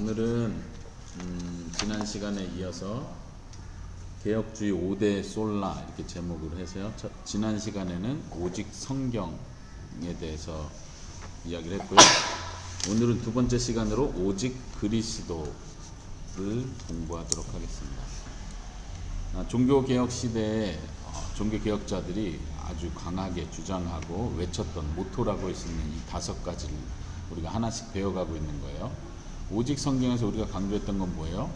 오늘은 지난 시간에 이어서 개혁주의 5대 솔라 이렇게 제목으로 해서요. 지난 시간에는 오직 성경에 대해서 이야기를 했고요. 오늘은 두 번째 시간으로 오직 그리스도를 공부하도록 하겠습니다. 종교개혁 시대에 종교개혁자들이 아주 강하게 주장하고 외쳤던 모토라고 할 수 있는 이 5가지를 우리가 하나씩 배워가고 있는 거예요. 오직 성경에서 우리가 강조했던 건 뭐예요?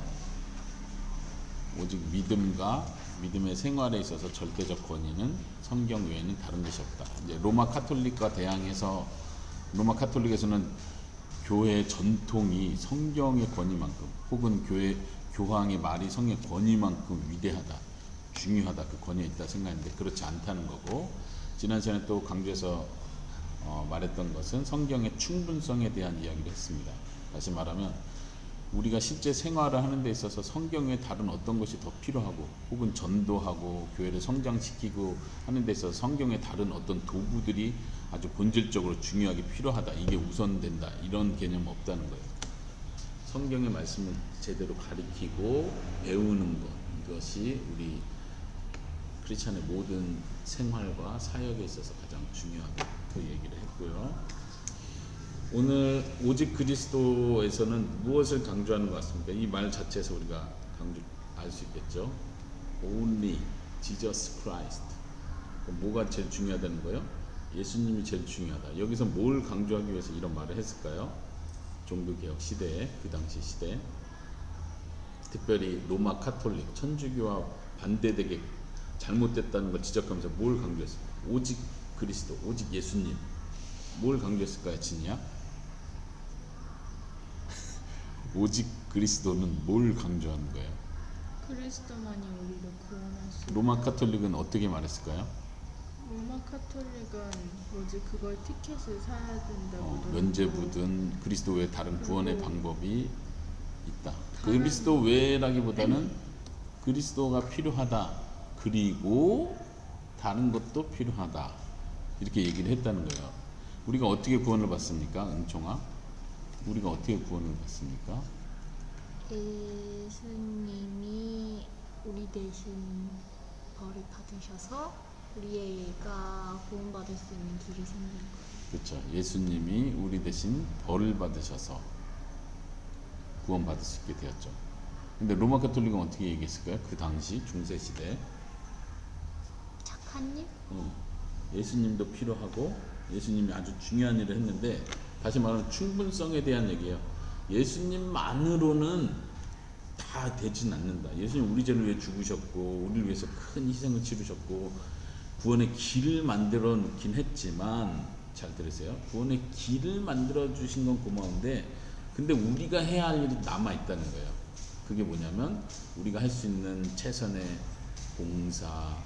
오직 믿음과 믿음의 생활에 있어서 절대적 권위는 성경 외에는 다른 것이 없다. 이제 로마 카톨릭과 대항해서 로마 카톨릭에서는 교회의 전통이 성경의 권위만큼 혹은 교황의 말이 성경의 권위만큼 위대하다, 중요하다, 그 권위에 있다 생각했는데 그렇지 않다는 거고, 지난 시간에 또 강조해서 말했던 것은 성경의 충분성에 대한 이야기를 했습니다. 다시 말하면 우리가 실제 생활을 하는 데 있어서 성경 외에 다른 어떤 것이 더 필요하고 혹은 전도하고 교회를 성장시키고 하는 데 있어서 성경 외에 다른 어떤 도구들이 아주 본질적으로 중요하게 필요하다, 이게 우선된다, 이런 개념 없다는 거예요. 성경의 말씀을 제대로 가리키고 배우는 것, 이것이 우리 크리스찬의 모든 생활과 사역에 있어서 가장 중요하다, 그 얘기를 했고요. 오늘 오직 그리스도에서는 무엇을 강조하는 것 같습니까? 이 말 자체에서 우리가 알 수 있겠죠. Only Jesus Christ. 뭐가 제일 중요하다는 거예요? 예수님이 제일 중요하다. 여기서 뭘 강조하기 위해서 이런 말을 했을까요? 종교개혁 시대에, 그 당시 시대에 특별히 로마 카톨릭, 천주교와 반대되게 잘못됐다는 걸 지적하면서 뭘 강조했을까요? 오직 그리스도, 오직 예수님. 뭘 강조했을까요, 진이야? 오직 그리스도는 뭘 강조하는 거예요? 그리스도만이 우리를 구원할 수 있다. 로마 카톨릭은 어떻게 말했을까요? 로마 카톨릭은 뭐지, 그걸 티켓을 사야 된다고 면죄부든 그리스도 외에 다른 구원의 방법이 있다. 그리스도 외라기보다는 그리스도가 필요하다, 그리고 다른 것도 필요하다, 이렇게 얘기를 했다는 거예요. 우리가 어떻게 구원을 받습니까, 은총아? 우리가 어떻게 구원을 받습니까? 예수님이 우리 대신 벌을 받으셔서 우리가 구원받을 수 있는 길이 생긴 거예요. 그렇죠. 예수님이 우리 대신 벌을 받으셔서 구원받을 수 있게 되었죠. 근데 로마 카톨릭은 어떻게 얘기했을까요? 그 당시 중세 시대 착한 일? 예수님도 필요하고 예수님이 아주 중요한 일을 했는데, 다시 말하면 충분성에 대한 얘기예요. 예수님만으로는 다 되진 않는다. 예수님 우리 죄를 위해 죽으셨고 우리를 위해서 큰 희생을 치르셨고 구원의 길을 만들어 놓긴 했지만, 잘 들으세요. 구원의 길을 만들어 주신 건 고마운데 근데 우리가 해야 할 일이 남아 있다는 거예요. 그게 뭐냐면 우리가 할 수 있는 최선의 봉사,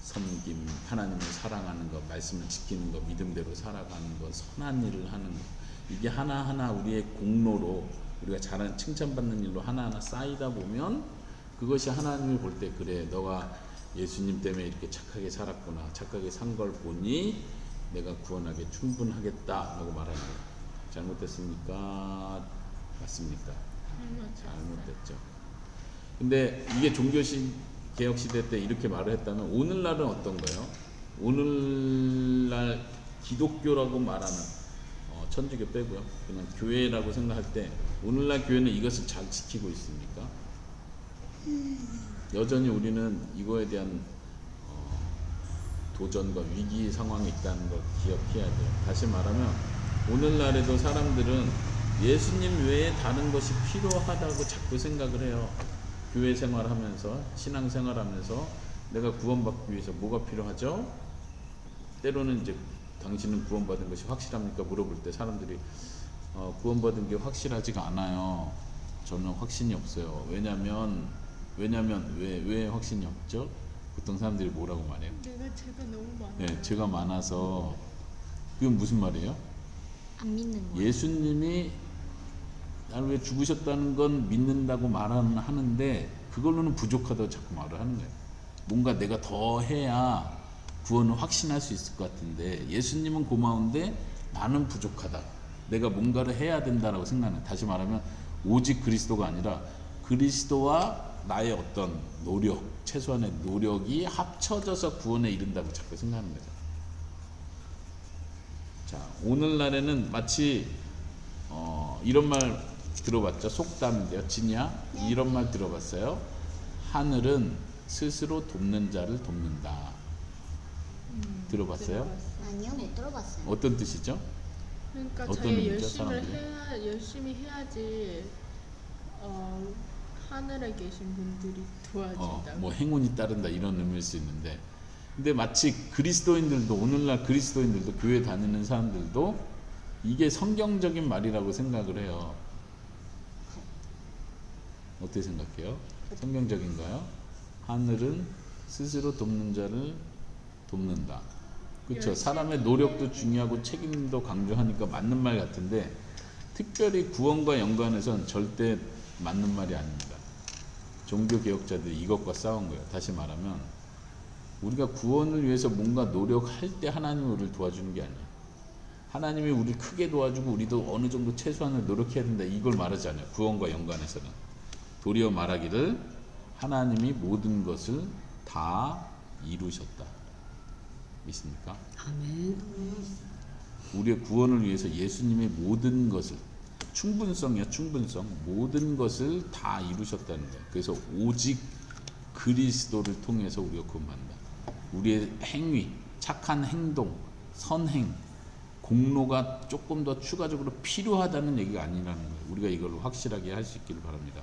섬김, 하나님을 사랑하는 것, 말씀을 지키는 것, 믿음대로 살아가는 것, 선한 일을 하는 것, 이게 하나하나 우리의 공로로 우리가 잘하는 칭찬받는 일로 하나하나 쌓이다 보면 그것이 하나님이 볼 때, 그래 너가 예수님 때문에 이렇게 착하게 살았구나, 착하게 산 걸 보니 내가 구원하기에 충분하겠다 라고 말하는 거예요. 잘못됐습니까? 맞습니까? 잘못됐죠. 근데 이게 종교개혁 시대 때 이렇게 말을 했다면 오늘날은 어떤 거예요? 오늘날 기독교라고 말하는 천주교 빼고요, 그냥 교회라고 생각할 때 오늘날 교회는 이것을 잘 지키고 있습니까? 여전히 우리는 이거에 대한 도전과 위기 상황에 있다는 걸 기억해야 돼요. 다시 말하면 오늘날에도 사람들은 예수님 외에 다른 것이 필요하다고 자꾸 생각을 해요. 교회 생활하면서, 신앙 생활하면서 내가 구원받기 위해서 뭐가 필요하죠? 때로는 이제 당신은 구원받은 것이 확실합니까? 물어볼 때 사람들이 구원받은 게 확실하지가 않아요. 저는 확신이 없어요. 왜냐면 왜 확신이 없죠? 보통 사람들이 뭐라고 말해요? 내가 죄가 너무 많아. 네, 죄가 많아서. 그건 무슨 말이에요? 안 믿는 거예요. 예수님이 나를 왜 죽으셨다는 건 믿는다고 말하는데 그걸로는 부족하다고 자꾸 말을 하는 거예요. 뭔가 내가 더 해야 구원을 확신할 수 있을 것 같은데 예수님은 고마운데 나는 부족하다, 내가 뭔가를 해야 된다라고 생각하는. 다시 말하면 오직 그리스도가 아니라 그리스도와 나의 어떤 노력, 최소한의 노력이 합쳐져서 구원에 이른다고 자꾸 생각하는 거죠. 자, 오늘날에는 마치 이런 말 들어봤죠? 속담인데요. 진이야? 네. 이런 말 들어봤어요? 하늘은 스스로 돕는 자를 돕는다. 들어봤어요? 아니요, 못 들어봤어요. 어떤 뜻이죠? 그러니까 어떤 자기가 의미죠, 사람들이? 열심히 해야지 하늘에 계신 분들이 도와준다. 뭐 행운이 따른다 이런 의미일 수 있는데, 근데 마치 그리스도인들도, 오늘날 그리스도인들도, 교회 다니는 사람들도 이게 성경적인 말이라고 생각을 해요. 어떻게 생각해요? 성경적인가요? 하늘은 스스로 돕는 자를 돕는다. 그렇죠. 열심히 사람의 노력도 중요하고 책임도 강조하니까 맞는 말 같은데, 특별히 구원과 연관해서는 절대 맞는 말이 아닙니다. 종교 개혁자들이 이것과 싸운 거예요. 다시 말하면 우리가 구원을 위해서 뭔가 노력할 때 하나님이 우리를 도와주는 게 아니에요. 하나님이 우리를 크게 도와주고 우리도 어느 정도 최소한을 노력해야 된다, 이걸 말하지 않아요. 구원과 연관해서는 도리어 말하기를 하나님이 모든 것을 다 이루셨다. 믿습니까? 아멘. 우리의 구원을 위해서 예수님이 모든 것을, 충분성이야, 충분성, 모든 것을 다 이루셨다는 거예요. 그래서 오직 그리스도를 통해서 우리가 구원받는다. 우리의 행위, 착한 행동, 선행, 공로가 조금 더 추가적으로 필요하다는 얘기가 아니라는 거예요. 우리가 이걸 확실하게 할 수 있기를 바랍니다.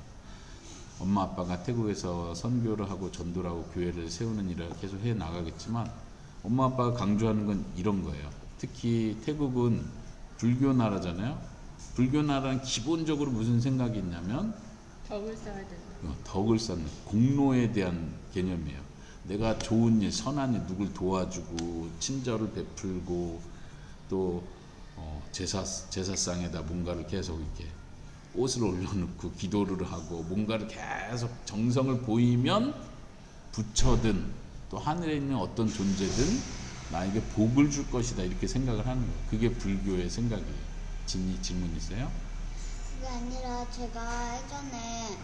엄마 아빠가 태국에서 선교를 하고 전도를 하고 교회를 세우는 일을 계속 해 나가겠지만, 엄마 아빠가 강조하는 건 이런 거예요. 특히 태국은 불교 나라잖아요. 불교 나라는 기본적으로 무슨 생각이 있냐면 덕을 쌓아야 된다. 덕을 쌓는, 공로에 대한 개념이에요. 내가 좋은 일, 선한 일, 누굴 도와주고 친절을 베풀고 또 제사상에다 뭔가를 계속 이렇게 옷을 올려놓고 기도를 하고 뭔가를 계속 정성을 보이면 부처든 또 하늘에 있는 어떤 존재든 나에게 복을 줄 것이다, 이렇게 생각을 하는 거예요. 그게 불교의 생각이에요. 질문 있어요? 그게 아니라 제가 예전에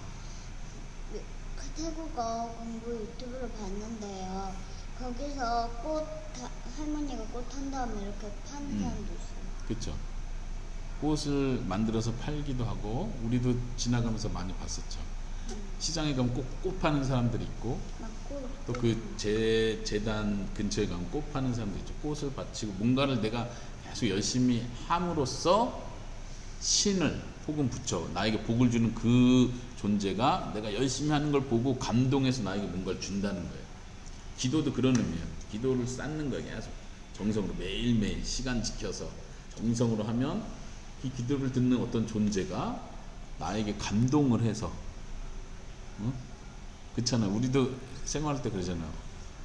태국어 공부 유튜브를 봤는데요. 거기서 할머니가 꽃 한 다음에 이렇게 파는 사람도 있어요. 그렇죠. 꽃을 만들어서 팔기도 하고, 우리도 지나가면서 많이 봤었죠. 시장에 가면 꽃 파는 사람들이 있고, 또 그 재단 근처에 가면 꽃 파는 사람도 있죠. 꽃을 바치고 뭔가를 내가 계속 열심히 함으로써 신을 혹은 부처, 나에게 복을 주는 그 존재가 내가 열심히 하는 걸 보고 감동해서 나에게 뭔가를 준다는 거예요. 기도도 그런 의미예요. 기도를 쌓는 거예요. 계속 정성으로 매일매일 시간 지켜서 정성으로 하면 이 기도를 듣는 어떤 존재가 나에게 감동을 해서, 그렇잖아요. 우리도 생활할 때 그러잖아요.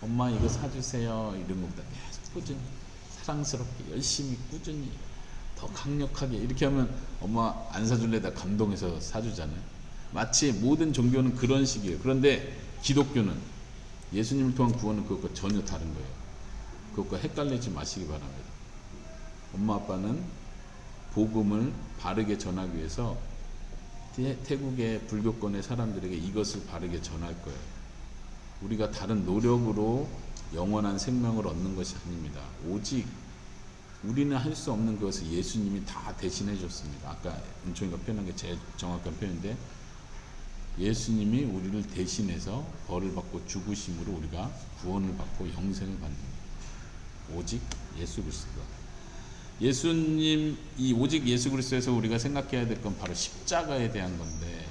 엄마 이거 사주세요, 이런 것보다 계속 꾸준히 사랑스럽게 열심히 꾸준히 더 강력하게 이렇게 하면 엄마 안 사줄래다 감동해서 사주잖아요. 마치 모든 종교는 그런 식이에요. 그런데 기독교는, 예수님을 통한 구원은 그것과 전혀 다른 거예요. 그것과 헷갈리지 마시기 바랍니다. 엄마 아빠는 복음을 바르게 전하기 위해서 태국의 불교권의 사람들에게 이것을 바르게 전할 거예요. 우리가 다른 노력으로 영원한 생명을 얻는 것이 아닙니다. 오직 우리는 할 수 없는 그것을 예수님이 다 대신해 줬습니다. 아까 은총이가 표현한 게 제일 정확한 표현인데, 예수님이 우리를 대신해서 벌을 받고 죽으심으로 우리가 구원을 받고 영생을 받는 거예요. 오직 예수 그리스도. 예수님, 이 오직 예수 그리스도에서 우리가 생각해야 될 건 바로 십자가에 대한 건데,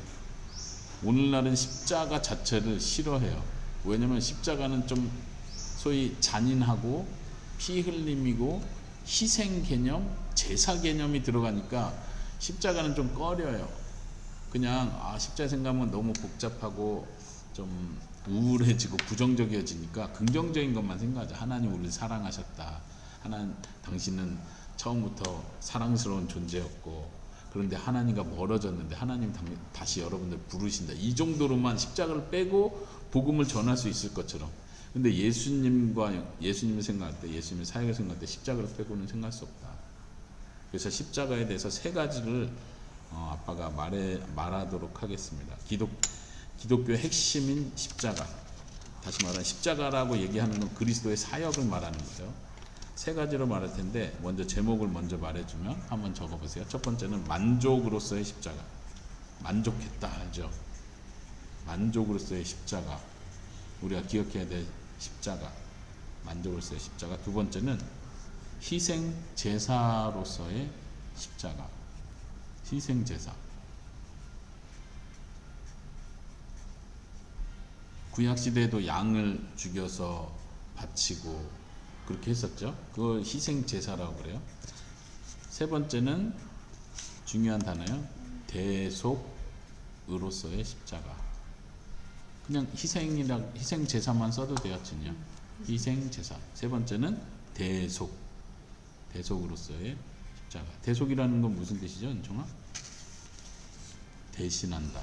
오늘날은 십자가 자체를 싫어해요. 왜냐면 십자가는 좀 소위 잔인하고 피 흘림이고 희생 개념, 제사 개념이 들어가니까 십자가는 좀 꺼려요. 그냥 십자가 생각하면 너무 복잡하고 좀 우울해지고 부정적이어지니까 긍정적인 것만 생각하자. 하나님 우리를 사랑하셨다. 하나님 당신은 처음부터 사랑스러운 존재였고, 그런데 하나님과 멀어졌는데 하나님 다시 여러분들 부르신다. 이 정도로만 십자가를 빼고 복음을 전할 수 있을 것처럼. 근데 예수님을 생각할 때, 예수님의 사역을 생각할 때 십자가를 빼고는 생각할 수 없다. 그래서 십자가에 대해서 세 가지를 아빠가 말하도록 하겠습니다. 기독교의 핵심인 십자가. 다시 말하면 십자가라고 얘기하는 건 그리스도의 사역을 말하는 거죠. 세 가지로 말할 텐데 먼저 제목을 먼저 말해주면 한번 적어보세요. 첫 번째는 만족으로서의 십자가. 만족했다 하죠. 만족으로서의 십자가. 우리가 기억해야 될 십자가. 만족으로서의 십자가. 두 번째는 희생 제사로서의 십자가. 희생 제사. 구약 시대에도 양을 죽여서 바치고 그렇게 했었죠. 그걸 희생 제사라고 그래요. 세 번째는 중요한 단어요. 대속으로서의 십자가. 그냥 희생 제사만 써도 돼요, 진요. 희생 제사. 세 번째는 대속으로서의 십자가. 대속이라는 건 무슨 뜻이죠, 은총아? 대신한다.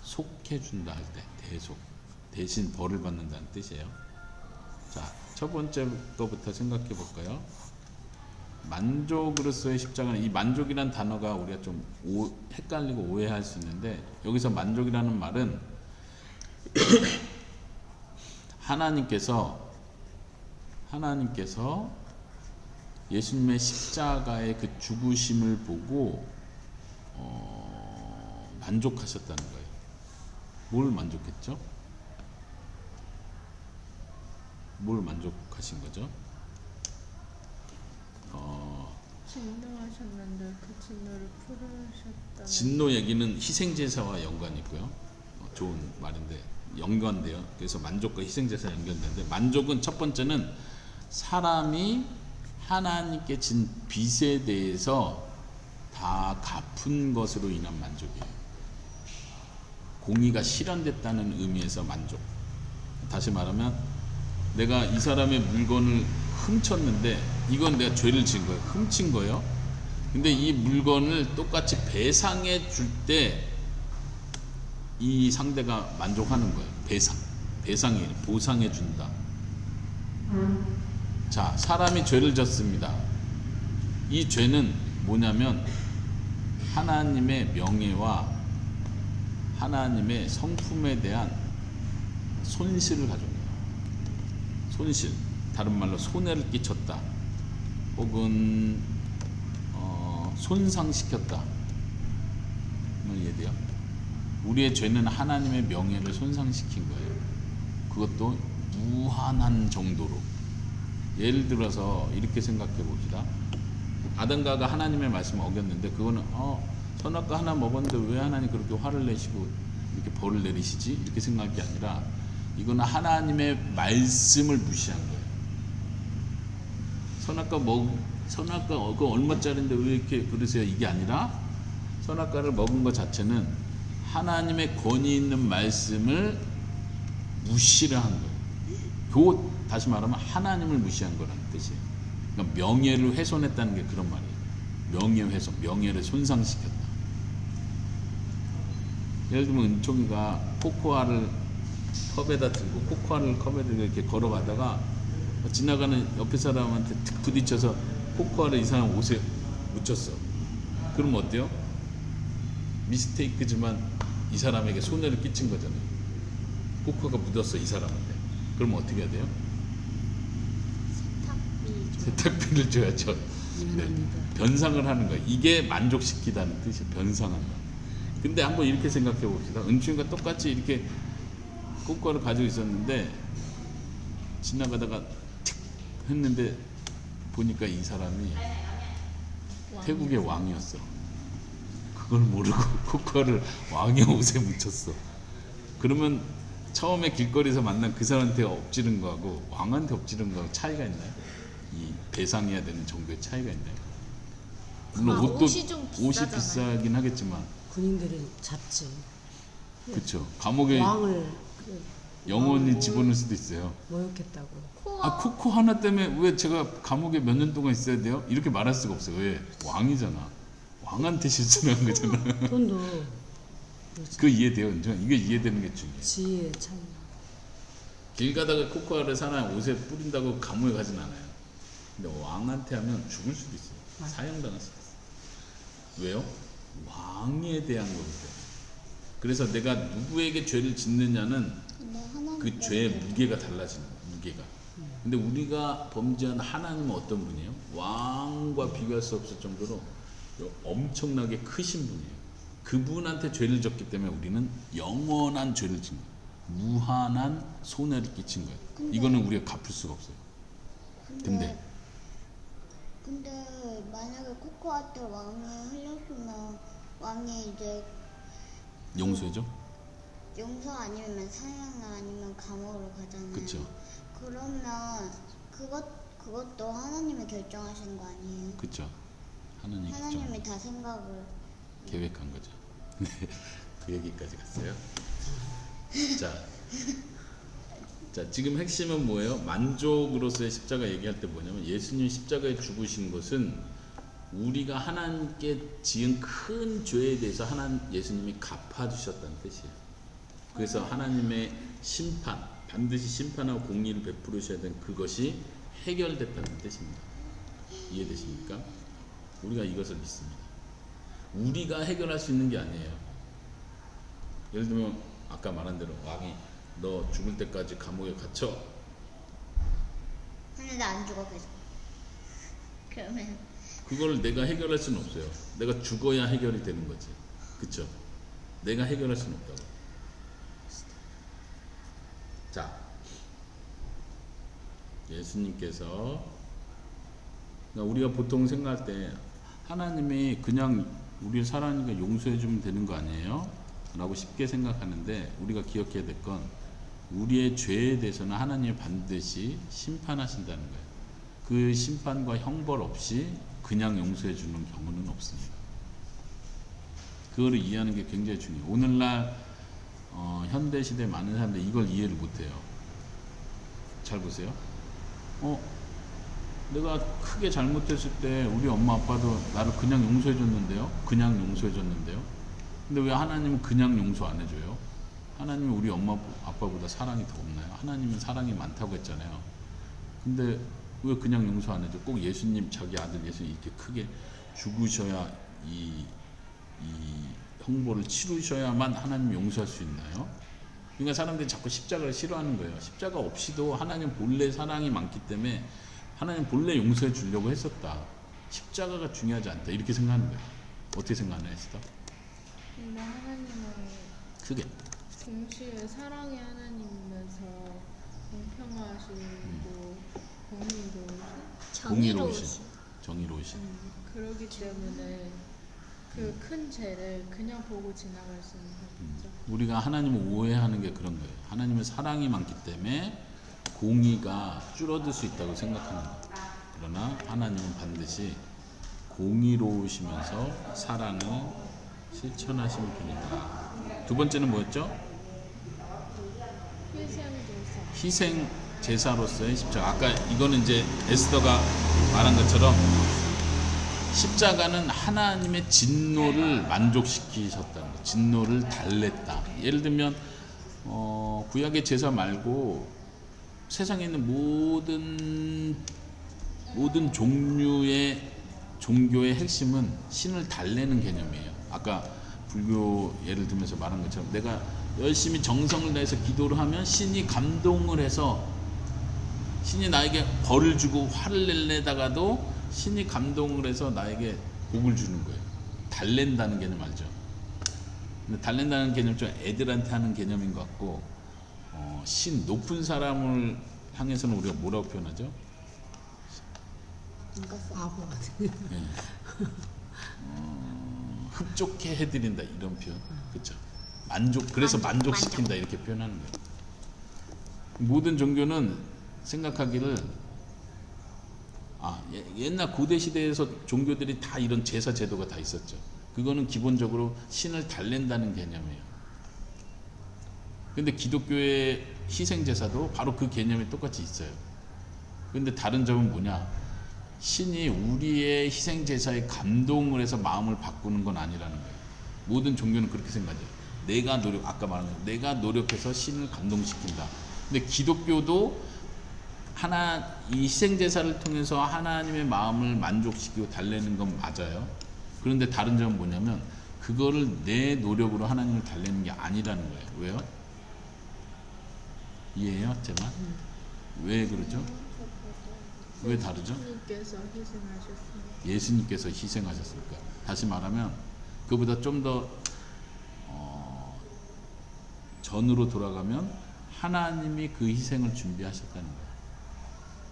속해준다 할 때 대속. 대신 벌을 받는다는 뜻이에요. 자, 첫 번째 거부터 생각해 볼까요? 만족으로서의 십자가는, 이 만족이라는 단어가 우리가 좀 헷갈리고 오해할 수 있는데, 여기서 만족이라는 말은 하나님께서 예수님의 십자가의 그 죽으심을 보고 만족하셨다는 거예요. 뭘 만족했죠? 뭘 만족하신 거죠? 진노하셨는데 그 진노를 풀으셨다는. 진노 얘기는 희생제사와 연관이 있고요. 좋은 말인데 연관돼요. 그래서 만족과 희생제사 연결되는데, 만족은 첫 번째는 사람이 하나님께 진 빚에 대해서 다 갚은 것으로 인한 만족이에요. 공의가 실현됐다는 의미에서 만족. 다시 말하면 내가 이 사람의 물건을 훔쳤는데, 이건 내가 죄를 지은 거예요. 훔친 거예요. 근데 이 물건을 똑같이 배상해 줄 때 이 상대가 만족하는 거예요. 배상이 보상해 준다. 자, 사람이 죄를 졌습니다. 이 죄는 뭐냐면 하나님의 명예와 하나님의 성품에 대한 손실을 가져옵니다. 손실, 다른 말로 손해를 끼쳤다, 혹은 손상시켰다. 이해돼요? 우리의 죄는 하나님의 명예를 손상시킨 거예요. 그것도 무한한 정도로. 예를 들어서 이렇게 생각해 봅시다. 아담과가 하나님의 말씀을 어겼는데, 그거는 선악과 하나 먹었는데 왜 하나님 그렇게 화를 내시고 이렇게 벌을 내리시지? 이렇게 생각할 게 아니라, 이거는 하나님의 말씀을 무시한 거예요. 선악과 그거 얼마짜리인데 왜 이렇게 그러세요? 이게 아니라, 선악과를 먹은 것 자체는 하나님의 권위 있는 말씀을 무시를 한 거예요. 다시 말하면 하나님을 무시한 거라는 뜻이에요. 그러니까 명예를 훼손했다는 게 그런 말이에요. 명예훼손, 명예를 손상시켰다. 예를 들면 은총이가 코코아를 컵에다 들고, 코코아를 컵에 들고 이렇게 걸어가다가 지나가는 옆에 사람한테 툭 부딪혀서 코코아를 이 사람 옷에 묻혔어. 그럼 어때요? 미스테이크지만 이 사람에게 손해를 끼친 거잖아요. 코코아가 묻었어, 이 사람한테. 그럼 어떻게 해야 돼요? 세탁비를 줘야죠. 네. 변상을 하는 거예요. 이게 만족시키다는 뜻이에요. 변상한다. 근데 한번 이렇게 생각해 봅시다. 은추이가 똑같이 이렇게 코코아를 가지고 있었는데 지나가다가 틱 했는데 보니까 이 사람이 태국의 왕이었어. 그걸 모르고 코코아를 왕의 옷에 묻혔어. 그러면 처음에 길거리에서 만난 그 사람한테 엎지른 거하고 왕한테 엎지른 거하고 차이가 있나요? 이 배상해야 되는 정도의 차이가 있나요? 물론 옷이 비싸긴 하겠지만 군인들은 잡지. 그렇죠. 감옥에 왕을 영원히 집어넣을 수도 있어요. 모욕했다고. 코코 하나 때문에 왜 제가 감옥에 몇 년 동안 있어야 돼요? 이렇게 말할 수가 없어요. 왜? 왕이잖아. 왕한테 실수를 한 거잖아. 돈도 그 이해돼요. 이게 이해되는 게 중요해요. 지혜의 차이. 길 가다가 코코아를 사나 옷에 뿌린다고 감옥에 가진 않아요. 근데 왕한테 하면 죽을 수도 있어요. 사형당할 수도 있어요. 왜요? 왕에 대한 거기 때문에. 그래서 내가 누구에게 죄를 짓느냐는 근데 하나님 그 죄의 무게가 달라지는 거야. 무게가. 근데 우리가 범죄한 하나님은 어떤 분이에요? 왕과 비교할 수 없을 정도로 엄청나게 크신 분이에요. 그분한테 죄를 졌기 때문에 우리는 영원한 죄를 진 거예요. 무한한 손해를 끼친 거예요. 이거는 우리가 갚을 수가 없어요. 근데 만약에 코코아한테 왕이 흘렸으면 왕이 이제 용서죠? 용서 아니면 사형 아니면 감옥으로 가잖아요. 그쵸. 그러면 그것도 하나님이 결정하신 거 아니에요? 그쵸. 하나님이 하나님이 다 생각을 계획한 거죠. 네, 그 얘기까지 갔어요. 자, 지금 핵심은 뭐예요? 만족으로서의 십자가 얘기할 때 뭐냐면 예수님 십자가에 죽으신 것은 우리가 하나님께 지은 큰 죄에 대해서 예수님이 갚아주셨다는 뜻이에요. 그래서 하나님의 심판, 반드시 심판하고 공의를 베푸르셔야 되는 그것이 해결됐다는 뜻입니다. 이해되십니까? 우리가 이것을 믿습니다. 우리가 해결할 수 있는 게 아니에요. 예를 들면 아까 말한 대로 왕이 너 죽을 때까지 감옥에 갇혀. 근데 나 안 죽어 계속. 그러면 그걸 내가 해결할 수는 없어요. 내가 죽어야 해결이 되는 거지. 그쵸? 내가 해결할 수는 없다고. 자, 예수님께서 그러니까 우리가 보통 생각할 때 하나님이 그냥 우리를 사랑하니까 용서해 주면 되는 거 아니에요? 라고 쉽게 생각하는데 우리가 기억해야 될 건 우리의 죄에 대해서는 하나님이 반드시 심판하신다는 거예요. 그 심판과 형벌 없이 그냥 용서해 주는 경우는 없습니다. 그거를 이해하는 게 굉장히 중요해요. 오늘날 현대시대 많은 사람들이 이걸 이해를 못해요. 잘 보세요. 내가 크게 잘못했을 때 우리 엄마 아빠도 나를 그냥 용서해 줬는데요. 그냥 용서해 줬는데요. 근데 왜 하나님은 그냥 용서 안 해줘요? 하나님은 우리 엄마 아빠보다 사랑이 더 없나요? 하나님은 사랑이 많다고 했잖아요. 근데 왜 그냥 용서 안 해줘? 꼭 예수님, 자기 아들 예수님 이렇게 크게 죽으셔야 이 형벌을 치르셔야만 하나님 용서할 수 있나요? 그러니까 사람들이 자꾸 십자가를 싫어하는 거예요. 십자가 없이도 하나님 본래 사랑이 많기 때문에 하나님 본래 용서해 주려고 했었다. 십자가가 중요하지 않다. 이렇게 생각하는 거예요. 어떻게 생각하나요, 에스더? 근데 하나님은 크게. 동시에 사랑의 하나님이면서 공평하시고 공의로우신. 정의로우신. 그러기 때문에 그 큰 죄를 그냥 보고 지나갈 수는 없죠. 우리가 하나님을 오해하는 게 그런 거예요. 하나님은 사랑이 많기 때문에 공의가 줄어들 수 있다고 생각하는 거예요. 그러나 하나님은 반드시 공의로우시면서 사랑을 실천하시는 분이다. 두 번째는 뭐였죠? 희생 제사로서의 십자가. 아까 이거는 이제 에스더가 말한 것처럼 십자가는 하나님의 진노를 만족시키셨다는 거예요. 진노를 달랬다. 예를 들면 구약의 제사 말고 세상에 있는 모든 종류의 종교의 핵심은 신을 달래는 개념이에요. 아까 불교 예를 들면서 말한 것처럼 내가 열심히 정성을 다해서 기도를 하면 신이 감동을 해서 신이 나에게 벌을 주고 화를 낼래다가도 신이 감동을 해서 나에게 복을 주는 거예요. 달랜다는 개념 알죠? 근데 달랜다는 개념 좀 애들한테 하는 개념인 것 같고 높은 사람을 향해서는 우리가 뭐라고 표현하죠? 바보 같은. 네. 흡족해 해드린다 이런 표현, 그렇죠? 그래서 만족시킨다 이렇게 표현하는 거예요. 모든 종교는 생각하기를 옛날 고대 시대에서 종교들이 다 이런 제사 제도가 다 있었죠. 그거는 기본적으로 신을 달랜다는 개념이에요. 근데 기독교의 희생 제사도 바로 그 개념이 똑같이 있어요. 근데 다른 점은 뭐냐? 신이 우리의 희생 제사에 감동을 해서 마음을 바꾸는 건 아니라는 거예요. 모든 종교는 그렇게 생각해요. 아까 말한 대로 내가 노력해서 신을 감동시킨다. 근데 기독교도 이 희생 제사를 통해서 하나님의 마음을 만족시키고 달래는 건 맞아요. 그런데 다른 점은 뭐냐면 그거를 내 노력으로 하나님을 달래는 게 아니라는 거예요. 왜요? 이해해요? 제 말? 왜 그러죠? 왜 다르죠? 예수님께서 희생하셨습니다. 예수님께서 희생하셨으니까. 다시 말하면 그보다 좀 더 전으로 돌아가면 하나님이 그 희생을 준비하셨다는 거예요.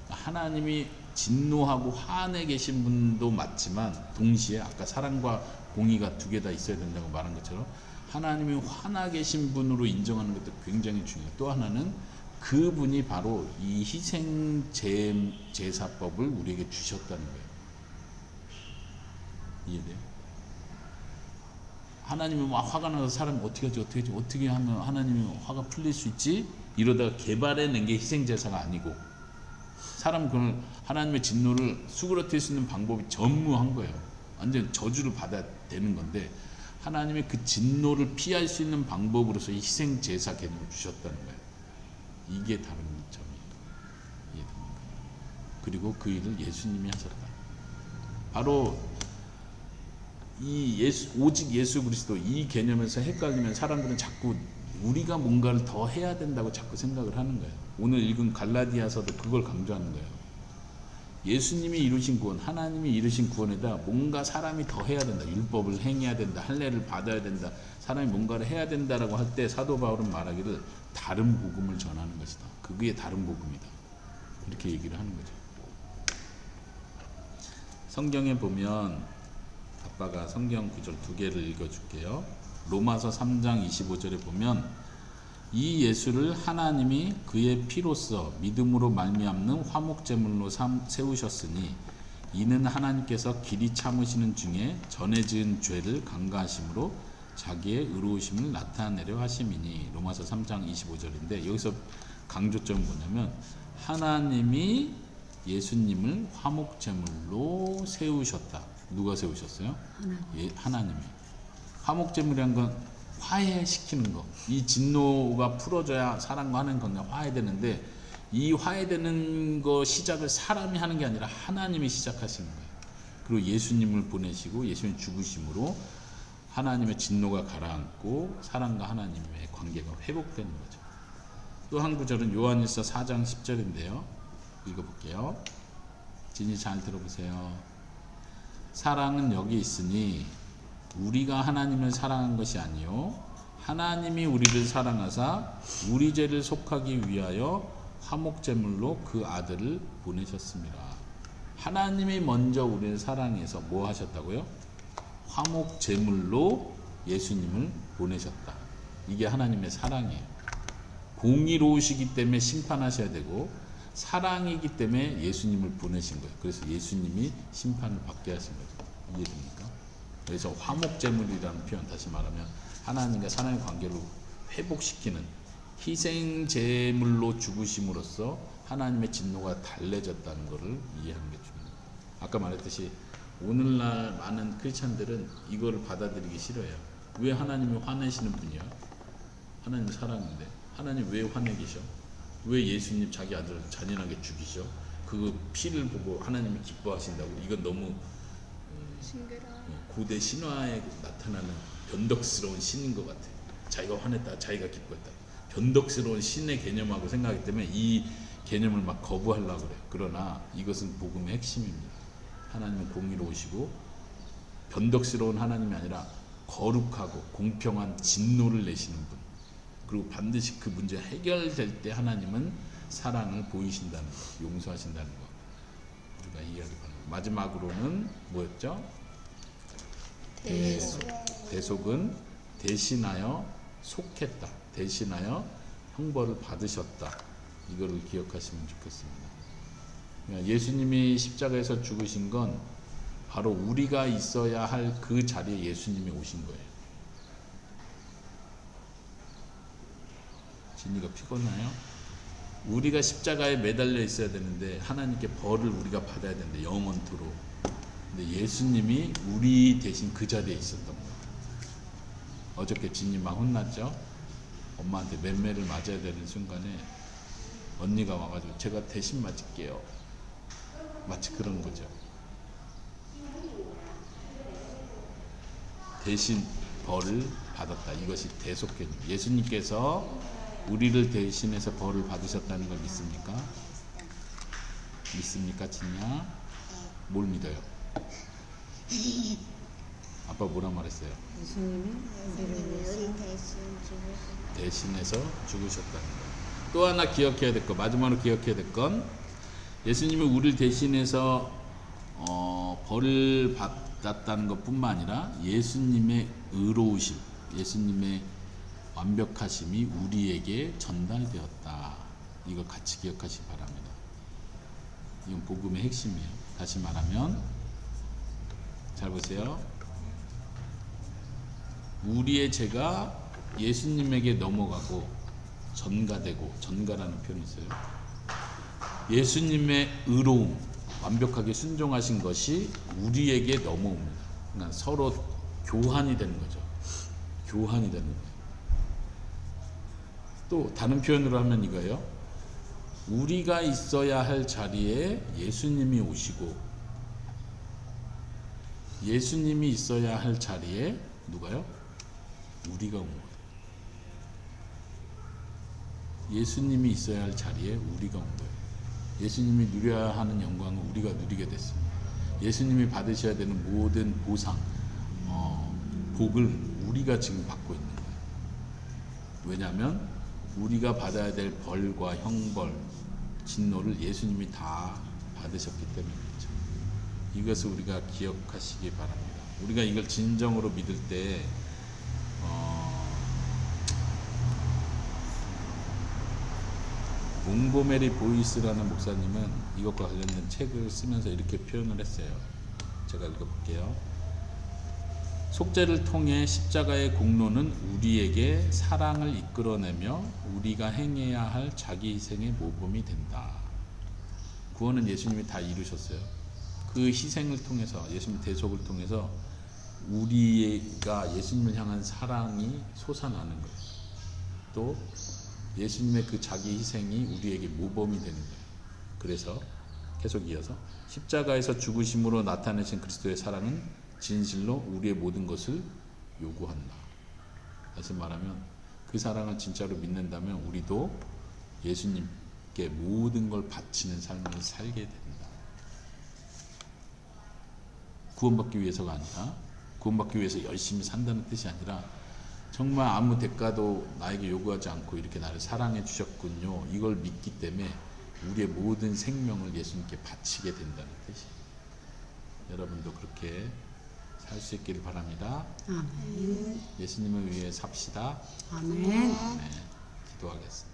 하나님이 진노하고 화내 계신 분도 맞지만 동시에 아까 사랑과 공의가 두 개 다 있어야 된다고 말한 것처럼 하나님이 화나 계신 분으로 인정하는 것도 굉장히 중요해요. 또 하나는 그분이 바로 이 희생 제사법을 우리에게 주셨다는 거예요. 이해돼요? 하나님이 막 화가 나서 사람이 어떻게 하면 하나님이 화가 풀릴 수 있지? 이러다가 개발해낸 게 희생 제사가 아니고 사람은 그걸 하나님의 진노를 수그러뜨릴 수 있는 방법이 전무한 거예요. 완전 저주를 받아야 되는 건데 하나님이 그 진노를 피할 수 있는 방법으로서 이 희생 제사 개념을 주셨다는 거예요. 이게 다른 점이에요. 이해됩니까? 그리고 그 일을 예수님이 하셨다. 바로 이 오직 예수 그리스도 이 개념에서 헷갈리면 사람들은 자꾸 우리가 뭔가를 더 해야 된다고 자꾸 생각을 하는 거예요. 오늘 읽은 갈라디아서도 그걸 강조하는 거예요. 예수님이 이루신 구원, 하나님이 이루신 구원에다 뭔가 사람이 더 해야 된다. 율법을 행해야 된다. 할례를 받아야 된다. 사람이 뭔가를 해야 된다라고 할 때 사도 바울은 말하기를 다른 복음을 전하는 것이다. 그게 다른 복음이다. 이렇게 얘기를 하는 거죠. 성경에 보면 아빠가 성경 구절 두 개를 읽어줄게요. 로마서 3장 25절에 보면 이 예수를 하나님이 그의 피로써 믿음으로 말미암는 화목제물로 세우셨으니 이는 하나님께서 길이 참으시는 중에 전에 지은 죄를 간과하심으로 자기의 의로우심을 나타내려 하심이니. 로마서 3장 25절인데 여기서 강조점은 뭐냐면 하나님이 예수님을 화목제물로 세우셨다. 누가 세우셨어요? 하나님이. 화목제물이란 건 화해시키는 거. 이 진노가 풀어져야 사랑과 하는 관계가 화해되는데 이 화해되는 거 시작을 사람이 하는 게 아니라 하나님이 시작하시는 거예요. 그리고 예수님을 보내시고 예수님 죽으심으로 하나님의 진노가 가라앉고 사랑과 하나님의 관계가 회복되는 거죠. 또 한 구절은 요한일서 4장 10절인데요. 읽어볼게요. 진이 잘 들어보세요. 사랑은 여기 있으니 우리가 하나님을 사랑한 것이 아니요 하나님이 우리를 사랑하사 우리 죄를 속하기 위하여 화목제물로 그 아들을 보내셨습니다. 하나님이 먼저 우리를 사랑해서 뭐 하셨다고요? 화목제물로 예수님을 보내셨다. 이게 하나님의 사랑이에요. 공의로우시기 때문에 심판하셔야 되고 사랑이기 때문에 예수님을 보내신 거예요. 그래서 예수님이 심판을 받게 하신 거죠. 이해됩니까? 그래서 화목제물이라는 표현, 다시 말하면 하나님과 사랑의 관계를 회복시키는 희생제물로 죽으심으로써 하나님의 진노가 달래졌다는 것을 이해하는 게 중요합니다. 아까 말했듯이 오늘날 많은 크리스찬들은 이거를 받아들이기 싫어요. 왜 하나님이 화내시는 분이야? 하나님 사랑인데 하나님 왜 화내 계셔? 왜 예수님 자기 아들을 잔인하게 죽이셔? 그 피를 보고 하나님이 기뻐하신다고? 이건 너무 고대 신화에 나타나는 변덕스러운 신인 것 같아요. 자기가 화냈다, 자기가 기뻐했다. 변덕스러운 신의 개념하고 생각하기 때문에 이 개념을 막 거부하려고 그래요. 그러나 이것은 복음의 핵심입니다. 하나님은 공의로우시고 변덕스러운 하나님이 아니라 거룩하고 공평한 진노를 내시는 분. 그리고 반드시 그 문제 해결될 때 하나님은 사랑을 보이신다는 것, 용서하신다는 것. 우리가 이해하기 바랍니다. 마지막으로는 뭐였죠? 대속은 대신하여 속했다. 대신하여 형벌을 받으셨다. 이거를 기억하시면 좋겠습니다. 예수님이 십자가에서 죽으신 건 바로 우리가 있어야 할 그 자리에 예수님이 오신 거예요. 진이가 피곤나요? 우리가 십자가에 매달려 있어야 되는데 하나님께 벌을 우리가 받아야 되는데 영원토록. 근데 예수님이 우리 대신 그 자리에 있었던 거예요. 어저께 진이 막 혼났죠? 엄마한테 맴매를 맞아야 되는 순간에 언니가 와가지고 제가 대신 맞을게요. 마치 그런 거죠. 대신 벌을 받았다. 이것이 대속견. 예수님께서 우리를 대신해서 벌을 받으셨다는 걸 믿습니까? 믿습니까, 진야? 뭘 믿어요? 아빠 뭐라 말했어요? 예수님이 우리를 위해서 우리 대신 죽으셨다. 대신해서 죽으셨다는 거예요. 또 하나 기억해야 될 것, 마지막으로 기억해야 될 건 예수님이 우리를 대신해서 벌을 받았다는 것뿐만 아니라 예수님의 의로우심, 예수님의 완벽하심이 우리에게 전달되었다. 이거 같이 기억하시기 바랍니다. 이건 복음의 핵심이에요. 다시 말하면 잘 보세요. 우리의 죄가 예수님에게 넘어가고 전가되고, 전가라는 표현이 있어요. 예수님의 의로움, 완벽하게 순종하신 것이 우리에게 넘어옵니다. 그러니까 서로 교환이 되는 거죠. 교환이 되는 거예요. 또 다른 표현으로 하면 이거예요. 우리가 있어야 할 자리에 예수님이 오시고, 예수님이 있어야 할 자리에 누가요? 우리가 온 거예요. 예수님이 있어야 할 자리에 우리가 온 거예요. 예수님이 누려야 하는 영광을 우리가 누리게 됐습니다. 예수님이 받으셔야 되는 모든 보상, 복을 우리가 지금 받고 있는 거예요. 왜냐하면 우리가 받아야 될 벌과 형벌, 진노를 예수님이 다 받으셨기 때문이죠. 이것을 우리가 기억하시기 바랍니다. 우리가 이걸 진정으로 믿을 때 몽고메리 보이스라는 목사님은 이것과 관련된 책을 쓰면서 이렇게 표현을 했어요. 제가 읽어볼게요. 속죄를 통해 십자가의 공로는 우리에게 사랑을 이끌어내며 우리가 행해야 할 자기 희생의 모범이 된다. 구원은 예수님이 다 이루셨어요. 그 희생을 통해서, 예수님 대속을 통해서 우리가 예수님을 향한 사랑이 솟아나는 거예요. 또 예수님의 그 자기 희생이 우리에게 모범이 되는 거예요. 그래서 계속 이어서 십자가에서 죽으심으로 나타내신 그리스도의 사랑은 진실로 우리의 모든 것을 요구한다. 다시 말하면 그 사랑을 진짜로 믿는다면 우리도 예수님께 모든 걸 바치는 삶을 살게 된다. 구원받기 위해서가 아니라, 구원받기 위해서 열심히 산다는 뜻이 아니라 정말 아무 대가도 나에게 요구하지 않고 이렇게 나를 사랑해 주셨군요. 이걸 믿기 때문에 우리의 모든 생명을 예수님께 바치게 된다는 뜻이에요. 여러분도 그렇게 살 수 있기를 바랍니다. 아멘. 예수님을 위해 삽시다. 아멘. 네, 기도하겠습니다.